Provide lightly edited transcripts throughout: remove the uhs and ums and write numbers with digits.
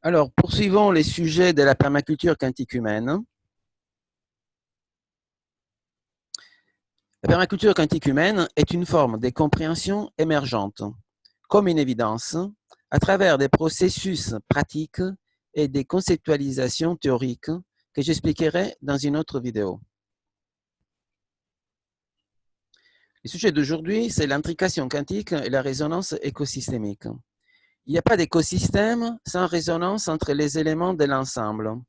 Alors, poursuivons les sujets de la permaculture quantique humaine. La permaculture quantique humaine est une forme de compréhension émergente, comme une évidence, à travers des processus pratiques et des conceptualisations théoriques que j'expliquerai dans une autre vidéo. Le sujet d'aujourd'hui, c'est l'intrication quantique et la résonance écosystémique. Il n'y a pas d'écosystème sans résonance entre les éléments de l'ensemble.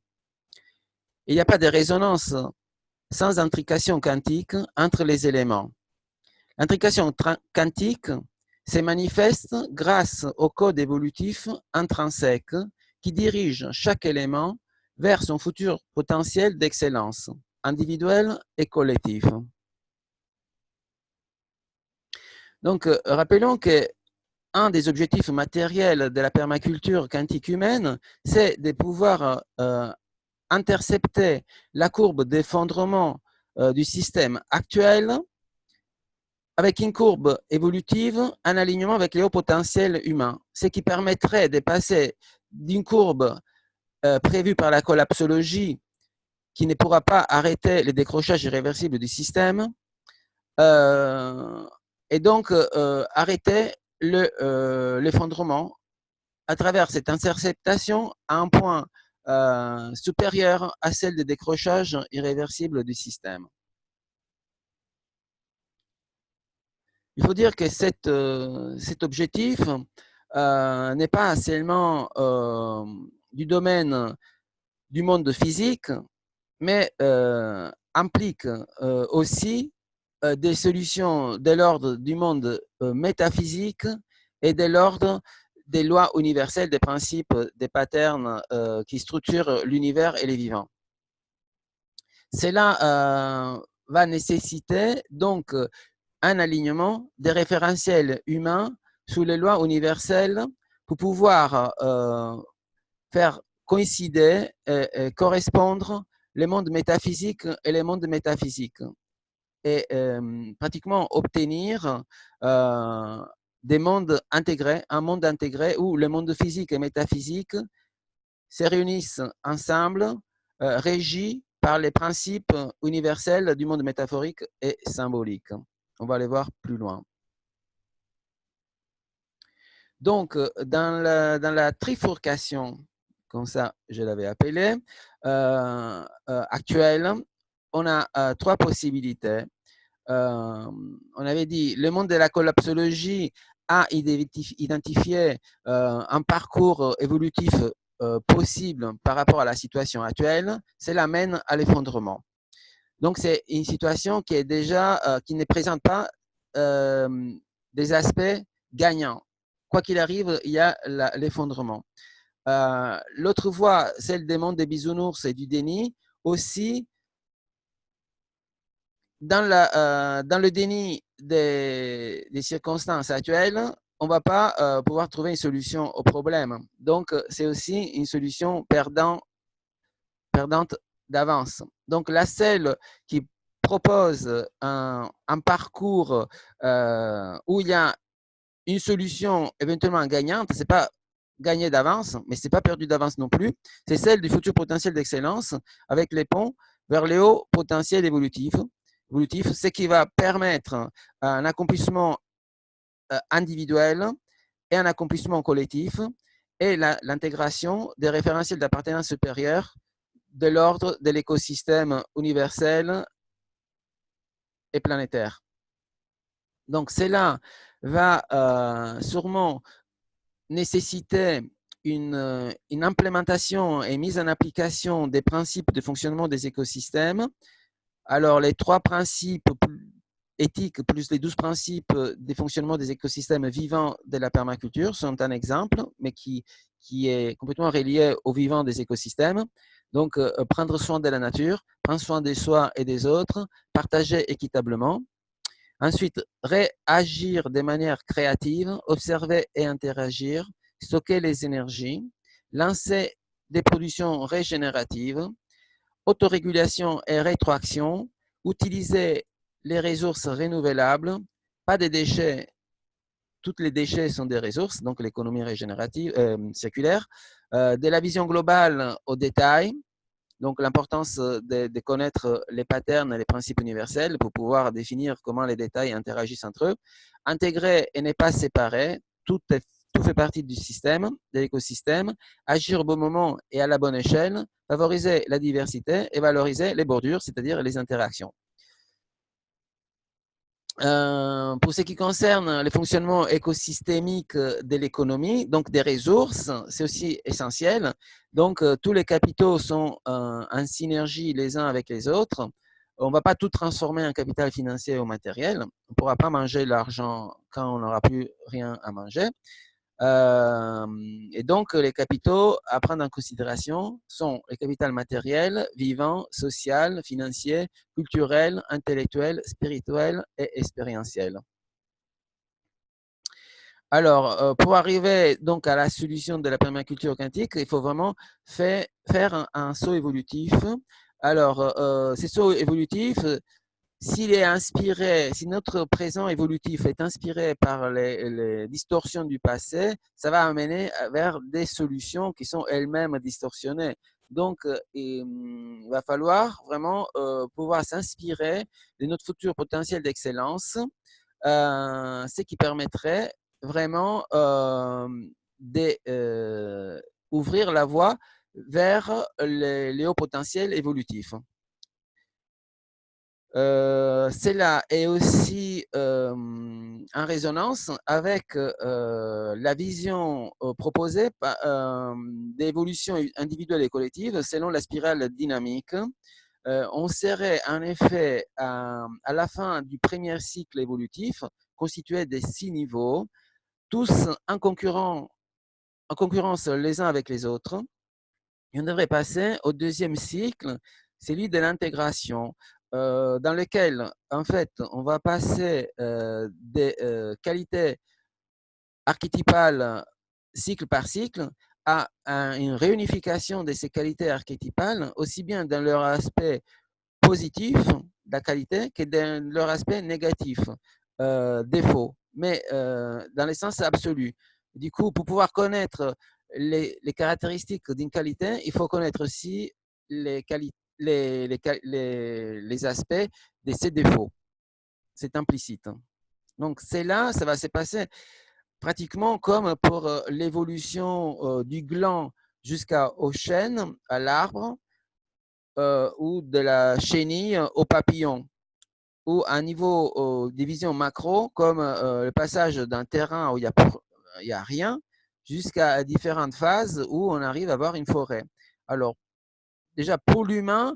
Il n'y a pas de résonance sans intrication quantique entre les éléments. L'intrication quantique se manifeste grâce au code évolutif intrinsèque qui dirige chaque élément vers son futur potentiel d'excellence, individuel et collectif. Donc, rappelons que un des objectifs matériels de la permaculture quantique humaine, c'est de pouvoir intercepter la courbe d'effondrement du système actuel avec une courbe évolutive en alignement avec les hauts potentiels humains, ce qui permettrait de passer d'une courbe prévue par la collapsologie qui ne pourra pas arrêter le décrochage irréversible du système et donc arrêter l'effondrement à travers cette interceptation à un point supérieur à celle de décrochage irréversible du système. Il faut dire que cet objectif n'est pas seulement du domaine du monde physique, mais implique aussi des solutions de l'ordre du monde métaphysique et de l'ordre des lois universelles, des principes, des patterns qui structurent l'univers et les vivants. Cela va nécessiter donc un alignement des référentiels humains sous les lois universelles pour pouvoir faire coïncider et correspondre les mondes métaphysiques et les mondes métaphysiques et pratiquement obtenir des mondes intégrés, un monde intégré où le monde physique et métaphysique se réunissent ensemble, régis par les principes universels du monde métaphorique et symbolique. On va aller voir plus loin. Donc, dans la trifurcation, comme ça je l'avais appelé, actuelle, on a trois possibilités. On avait dit le monde de la collapsologie a identifié un parcours évolutif possible par rapport à la situation actuelle. Cela mène à l'effondrement. Donc, c'est une situation qui est déjà, qui ne présente pas des aspects gagnants. Quoi qu'il arrive, il y a l'effondrement. L'autre voie, celle des mondes des bisounours et du déni, aussi, dans le déni des circonstances actuelles, on ne va pas pouvoir trouver une solution au problème. Donc, c'est aussi une solution perdante d'avance. Donc, la seule qui propose un parcours où il y a une solution éventuellement gagnante, ce n'est pas gagné d'avance, mais ce n'est pas perdu d'avance non plus, c'est celle du futur potentiel d'excellence avec les ponts vers les hauts potentiels évolutifs, ce qui va permettre un accomplissement individuel et un accomplissement collectif et l'intégration des référentiels d'appartenance supérieure de l'ordre de l'écosystème universel et planétaire. Donc, cela va sûrement nécessiter une implémentation et mise en application des principes de fonctionnement des écosystèmes. Alors, les trois principes éthiques plus les 12 principes des fonctionnements des écosystèmes vivants de la permaculture sont un exemple, mais qui est complètement relié au vivant des écosystèmes. Donc, prendre soin de la nature, prendre soin de soi et des autres, partager équitablement. Ensuite, réagir de manière créative, observer et interagir, stocker les énergies, lancer des productions régénératives, autorégulation et rétroaction, utiliser les ressources renouvelables, pas de déchets toutes les déchets sont des ressources, donc l'économie régénérative, circulaire, de la vision globale au détail, donc l'importance de connaître les patterns et les principes universels pour pouvoir définir comment les détails interagissent entre eux, intégrer et ne pas séparer, tout fait partie du système, de l'écosystème, agir au bon moment et à la bonne échelle, favoriser la diversité et valoriser les bordures, c'est-à-dire les interactions. Pour ce qui concerne le fonctionnement écosystémique de l'économie, donc des ressources, c'est aussi essentiel. Donc, tous les capitaux sont en synergie les uns avec les autres. On ne va pas tout transformer en capital financier ou matériel. On ne pourra pas manger l'argent quand on n'aura plus rien à manger. Et donc, les capitaux à prendre en considération sont les capitaux matériels, vivants, social, financier, culturel, intellectuel, spirituel et expérientiel. Alors, pour arriver donc à la solution de la permaculture quantique, il faut vraiment faire un saut évolutif. Alors, ces sauts évolutifs, s'il est inspiré, si notre présent évolutif est inspiré par les distorsions du passé, ça va amener vers des solutions qui sont elles-mêmes distorsionnées. Donc, il va falloir vraiment pouvoir s'inspirer de notre futur potentiel d'excellence, ce qui permettrait vraiment d'ouvrir la voie vers les hauts potentiels évolutifs. Cela est aussi en résonance avec la vision proposée d'évolution individuelle et collective selon la spirale dynamique. On serait en effet à la fin du premier cycle évolutif constitué de 6 niveaux, tous en concurrence les uns avec les autres. Et on devrait passer au deuxième cycle, celui de l'intégration, dans lequel, en fait, on va passer des qualités archétypales cycle par cycle à une réunification de ces qualités archétypales, aussi bien dans leur aspect positif, la qualité, que dans leur aspect négatif, défaut, mais dans le sens absolu. Du coup, pour pouvoir connaître les caractéristiques d'une qualité, il faut connaître aussi les aspects de ses défauts. C'est implicite. Donc, c'est là, ça va se passer pratiquement comme pour l'évolution du gland jusqu'au chêne, à l'arbre, ou de la chenille au papillon, ou à un niveau de vision macro, comme le passage d'un terrain où il n'y a rien, jusqu'à différentes phases où on arrive à avoir une forêt. Alors, déjà, pour l'humain,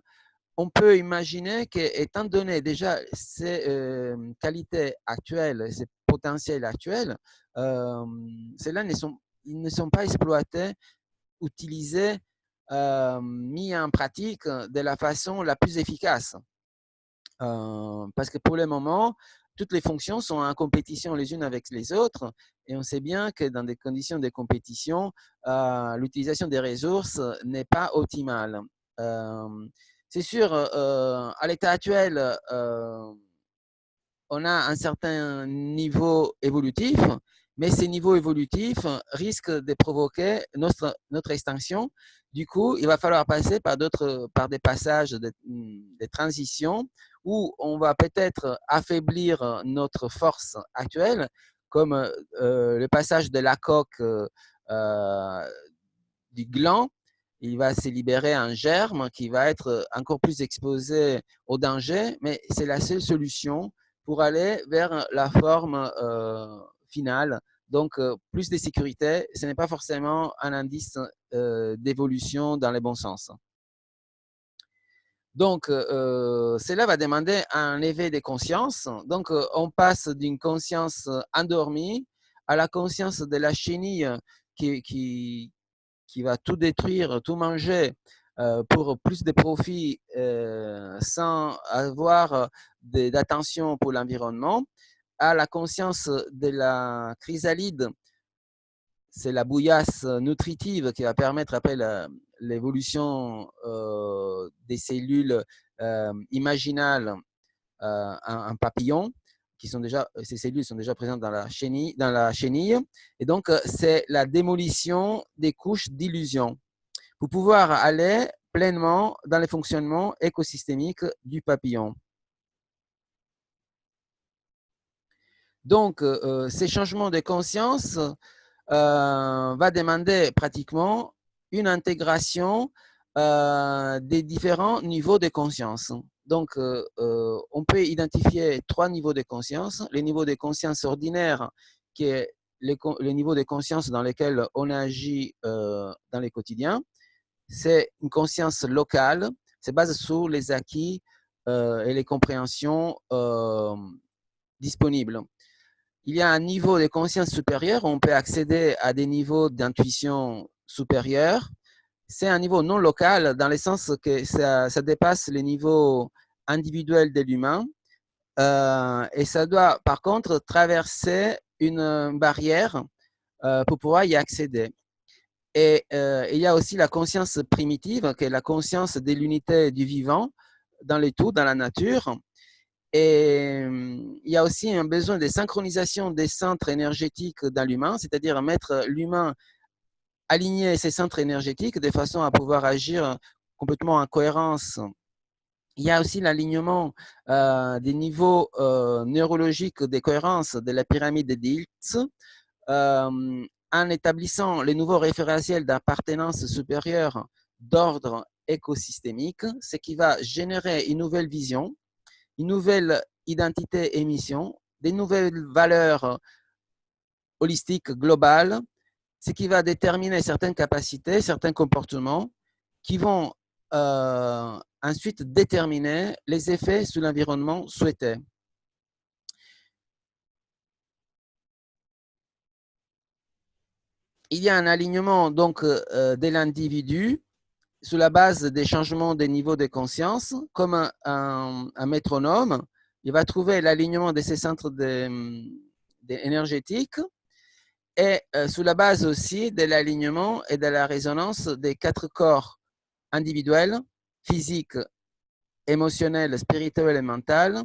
on peut imaginer qu'étant donné déjà ces qualités actuelles, ces potentiels actuels, ceux-là ils ne sont pas exploités, utilisés, mis en pratique de la façon la plus efficace. Parce que pour le moment, toutes les fonctions sont en compétition les unes avec les autres, et on sait bien que dans des conditions de compétition, l'utilisation des ressources n'est pas optimale. C'est sûr, à l'état actuel, on a un certain niveau évolutif, mais ces niveaux évolutifs risquent de provoquer notre extinction. Du coup, il va falloir passer par des passages de transition où on va peut-être affaiblir notre force actuelle, comme le passage de la coque du gland. Il va se libérer un germe qui va être encore plus exposé au danger, mais c'est la seule solution pour aller vers la forme finale. Donc, plus de sécurité, ce n'est pas forcément un indice d'évolution dans le bon sens. Donc, cela va demander un éveil de conscience. Donc, on passe d'une conscience endormie à la conscience de la chenille qui va tout détruire, tout manger pour plus de profit sans avoir d'attention pour l'environnement, à la conscience de la chrysalide, c'est la bouillasse nutritive qui va permettre après l'évolution des cellules imaginales en papillon. ces cellules sont déjà présentes dans la chenille. Et donc, c'est la démolition des couches d'illusion pour pouvoir aller pleinement dans les fonctionnements écosystémiques du papillon. Donc, ces changements de conscience va demander pratiquement une intégration des différents niveaux de conscience. Donc, on peut identifier 3 niveaux de conscience. Le niveau de conscience ordinaire, qui est le niveau de conscience dans lequel on agit dans le quotidien. C'est une conscience locale, c'est basé sur les acquis et les compréhensions disponibles. Il y a un niveau de conscience supérieur, on peut accéder à des niveaux d'intuition supérieurs. C'est un niveau non local dans le sens que ça dépasse les niveaux individuels de l'humain et ça doit par contre traverser une barrière pour pouvoir y accéder. Et il y a aussi la conscience primitive, qui est la conscience de l'unité du vivant dans les tout, dans la nature. Et il y a aussi un besoin de synchronisation des centres énergétiques dans l'humain, c'est-à-dire mettre l'humain aligner ses centres énergétiques de façon à pouvoir agir complètement en cohérence. Il y a aussi l'alignement des niveaux neurologiques de cohérence de la pyramide d'Iltz en établissant les nouveaux référentiels d'appartenance supérieure d'ordre écosystémique, ce qui va générer une nouvelle vision, une nouvelle identité et mission, des nouvelles valeurs holistiques globales, ce qui va déterminer certaines capacités, certains comportements qui vont ensuite déterminer les effets sur l'environnement souhaité. Il y a un alignement donc de l'individu sur la base des changements des niveaux de conscience, comme un métronome. Il va trouver l'alignement de ces centres énergétiques et sur la base aussi de l'alignement et de la résonance des 4 corps individuels, physiques, émotionnels, spirituels et mental,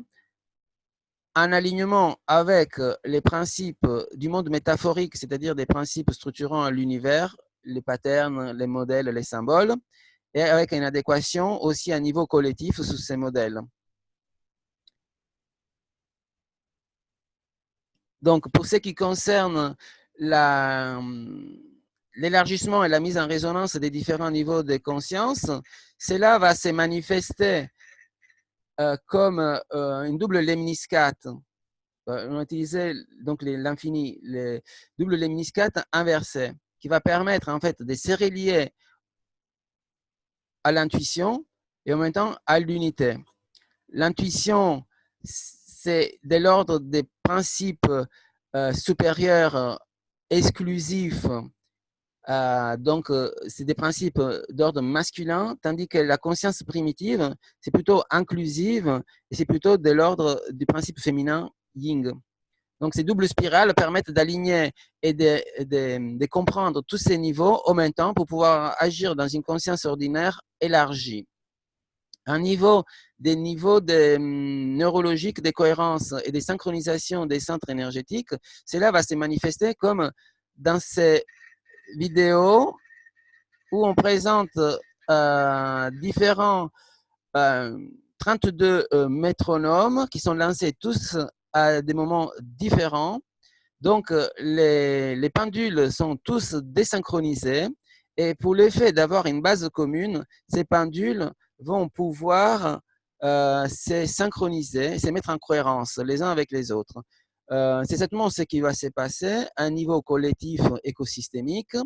en alignement avec les principes du monde métaphorique, c'est-à-dire des principes structurant l'univers, les patterns, les modèles, les symboles, et avec une adéquation aussi à niveau collectif sous ces modèles. Donc, pour ce qui concerne l'élargissement et la mise en résonance des différents niveaux de conscience, cela va se manifester comme une double lemniscate. On a utilisé donc l'infini, le double lemniscate inversé, qui va permettre en fait de se relier à l'intuition et en même temps à l'unité. L'intuition, c'est de l'ordre des principes supérieurs exclusifs. Donc, c'est des principes d'ordre masculin, tandis que la conscience primitive, c'est plutôt inclusive et c'est plutôt de l'ordre du principe féminin yin. Donc, ces doubles spirales permettent d'aligner et de comprendre tous ces niveaux en même temps pour pouvoir agir dans une conscience ordinaire élargie. Un niveau, des niveaux neurologiques de cohérence et de synchronisation des centres énergétiques, cela va se manifester comme dans ces vidéos où on présente différents 32 métronomes qui sont lancés tous à des moments différents. Donc, les pendules sont tous désynchronisés et pour l'effet d'avoir une base commune, ces pendules vont pouvoir se synchroniser, se mettre en cohérence les uns avec les autres. C'est exactement ce qui va se passer à un niveau collectif écosystémique.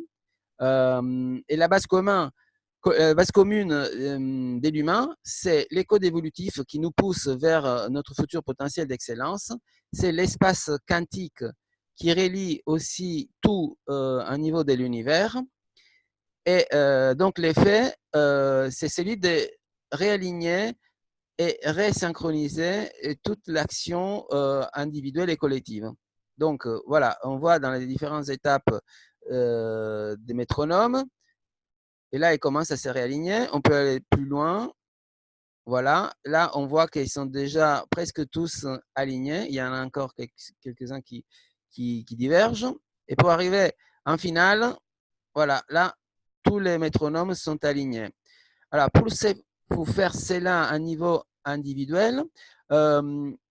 Et la base commune de l'humain, c'est les codes évolutifs qui nous poussent vers notre futur potentiel d'excellence. C'est l'espace quantique qui relie aussi tout un niveau de l'univers. Et donc l'effet, c'est celui de réaligner et résynchroniser toute l'action individuelle et collective. Donc voilà, on voit dans les différentes étapes des métronomes. Et là, il commence à se réaligner. On peut aller plus loin. Voilà, là, on voit qu'ils sont déjà presque tous alignés. Il y en a encore quelques-uns qui divergent. Et pour arriver en finale, voilà, là, tous les métronomes sont alignés. Alors, pour faire cela à un niveau individuel,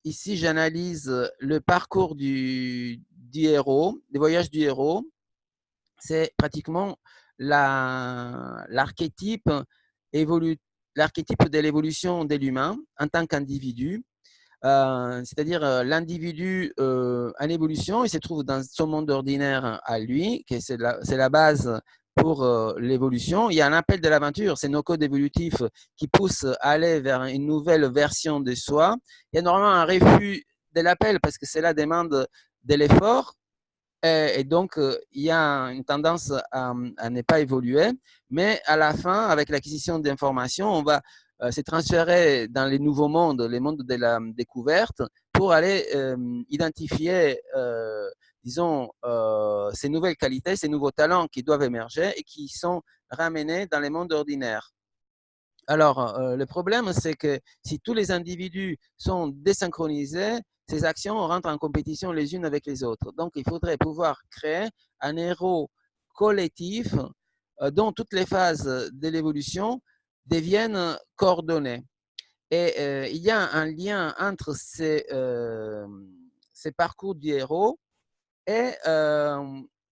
ici, j'analyse le parcours du héros, des voyages du héros. C'est pratiquement l'archétype de l'évolution de l'humain en tant qu'individu. C'est-à-dire l'individu en évolution, il se trouve dans son monde ordinaire à lui, que c'est la base pour l'évolution. Il y a un appel de l'aventure, c'est nos codes évolutifs qui poussent à aller vers une nouvelle version de soi. Il y a normalement un refus de l'appel parce que c'est la demande de l'effort. Et donc, il y a une tendance à ne pas évoluer, mais à la fin, avec l'acquisition d'informations, on va se transférer dans les nouveaux mondes, les mondes de la découverte, pour aller identifier, disons, ces nouvelles qualités, ces nouveaux talents qui doivent émerger et qui sont ramenés dans les mondes ordinaires. Alors, le problème, c'est que si tous les individus sont désynchronisés, ces actions rentrent en compétition les unes avec les autres. Donc, il faudrait pouvoir créer un héros collectif dont toutes les phases de l'évolution deviennent coordonnées. Et il y a un lien entre ces parcours du héros et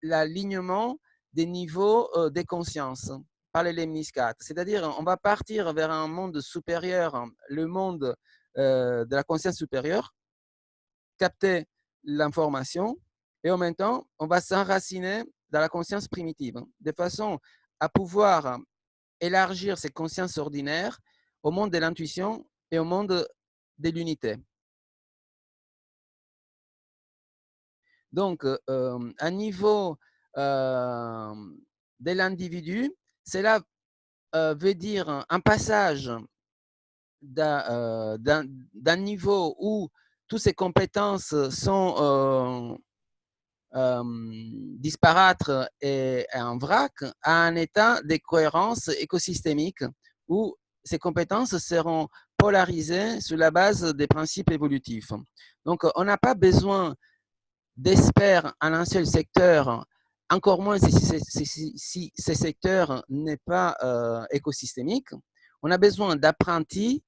l'alignement des niveaux de conscience par les lemniscates. C'est-à-dire, on va partir vers un monde supérieur, le monde de la conscience supérieure, capter l'information, et en même temps, on va s'enraciner dans la conscience primitive, de façon à pouvoir élargir ces consciences ordinaires au monde de l'intuition et au monde de l'unité. Donc, à niveau de l'individu, cela veut dire un passage d'un niveau où toutes ces compétences sont disparates et en vrac à un état de cohérence écosystémique où ces compétences seront polarisées sur la base des principes évolutifs. Donc, on n'a pas besoin d'experts en un seul secteur, encore moins si ce secteur n'est pas écosystémique. On a besoin d'apprentis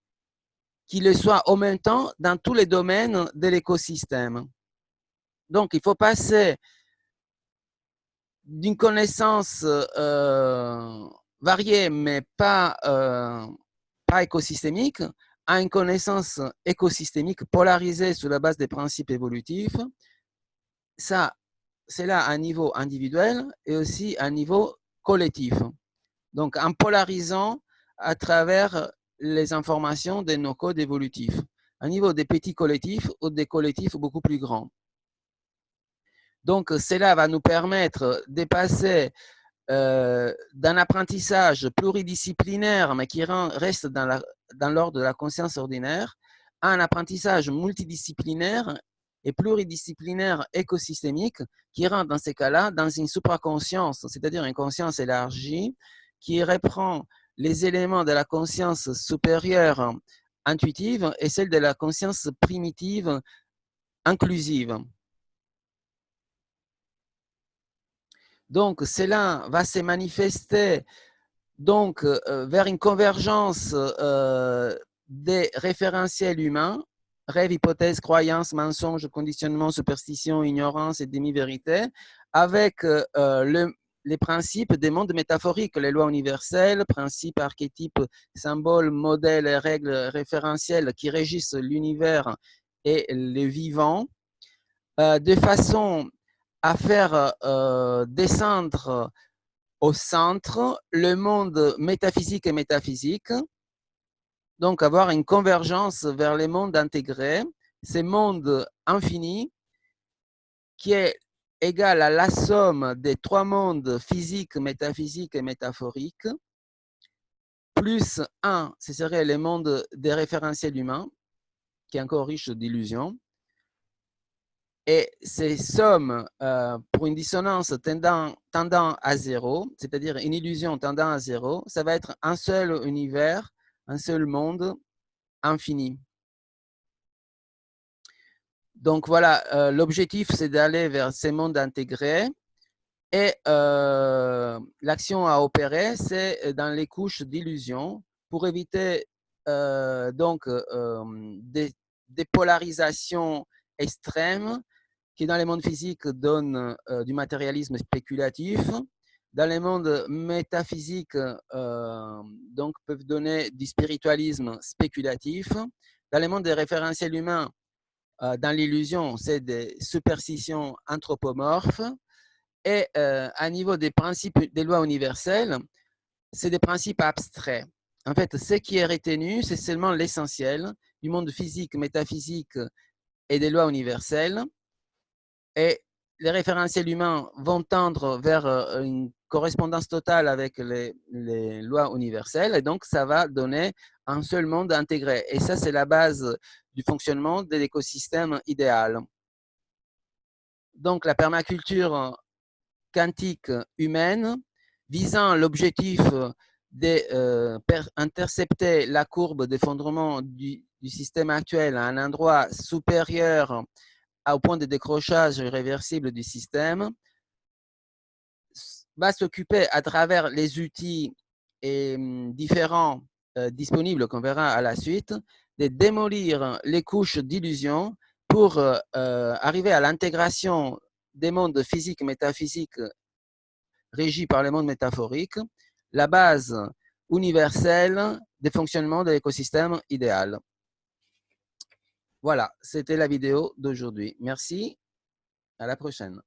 qui le soient en même temps dans tous les domaines de l'écosystème. Donc, il faut passer d'une connaissance variée, mais pas écosystémique, à une connaissance écosystémique polarisée sur la base des principes évolutifs. Ça, c'est là à un niveau individuel et aussi à un niveau collectif. Donc, en polarisant à travers les informations de nos codes évolutifs, à niveau des petits collectifs ou des collectifs beaucoup plus grands. Donc, cela va nous permettre de passer d'un apprentissage pluridisciplinaire, mais qui reste dans l'ordre de la conscience ordinaire, à un apprentissage multidisciplinaire et pluridisciplinaire écosystémique qui rentre dans ces cas-là dans une supraconscience, c'est-à-dire une conscience élargie qui reprend les éléments de la conscience supérieure intuitive et celle de la conscience primitive inclusive. Donc, cela va se manifester donc, vers une convergence des référentiels humains, rêve, hypothèse, croyance, mensonge, conditionnement, superstition, ignorance et demi-vérité, avec les principes des mondes métaphoriques, les lois universelles, principes, archétypes, symboles, modèles et règles référentielles qui régissent l'univers et les vivants, de façon à faire descendre au centre le monde métaphysique et métaphysique, donc avoir une convergence vers les mondes intégrés, ces mondes infinis qui est égal à la somme des trois mondes physiques, métaphysiques et métaphoriques, plus 1, ce serait le monde des référentiels humains, qui est encore riche d'illusions. Et ces sommes, pour une dissonance tendant à zéro, c'est-à-dire une illusion tendant à zéro, ça va être un seul univers, un seul monde infini. Donc voilà, l'objectif, c'est d'aller vers ces mondes intégrés. Et l'action à opérer, c'est dans les couches d'illusion pour éviter des polarisations extrêmes qui, dans les mondes physiques, donnent du matérialisme spéculatif. Dans les mondes métaphysiques, donc, peuvent donner du spiritualisme spéculatif. Dans les mondes des référentiels humains, dans l'illusion, c'est des superstitions anthropomorphes. Et à niveau des principes, des lois universelles, c'est des principes abstraits. En fait, ce qui est retenu, c'est seulement l'essentiel du monde physique, métaphysique et des lois universelles. Et les référentiels humains vont tendre vers une correspondance totale avec les lois universelles. Et donc, ça va donner un seul monde intégré. Et ça, c'est la base du fonctionnement de l'écosystème idéal. Donc, la permaculture quantique humaine visant l'objectif d'intercepter la courbe d'effondrement du système actuel à un endroit supérieur au point de décrochage irréversible du système, va s'occuper à travers les outils différents disponibles qu'on verra à la suite, de démolir les couches d'illusion pour arriver à l'intégration des mondes physiques et métaphysiques régis par les mondes métaphoriques, la base universelle des fonctionnements de l'écosystème idéal. Voilà, c'était la vidéo d'aujourd'hui. Merci, à la prochaine.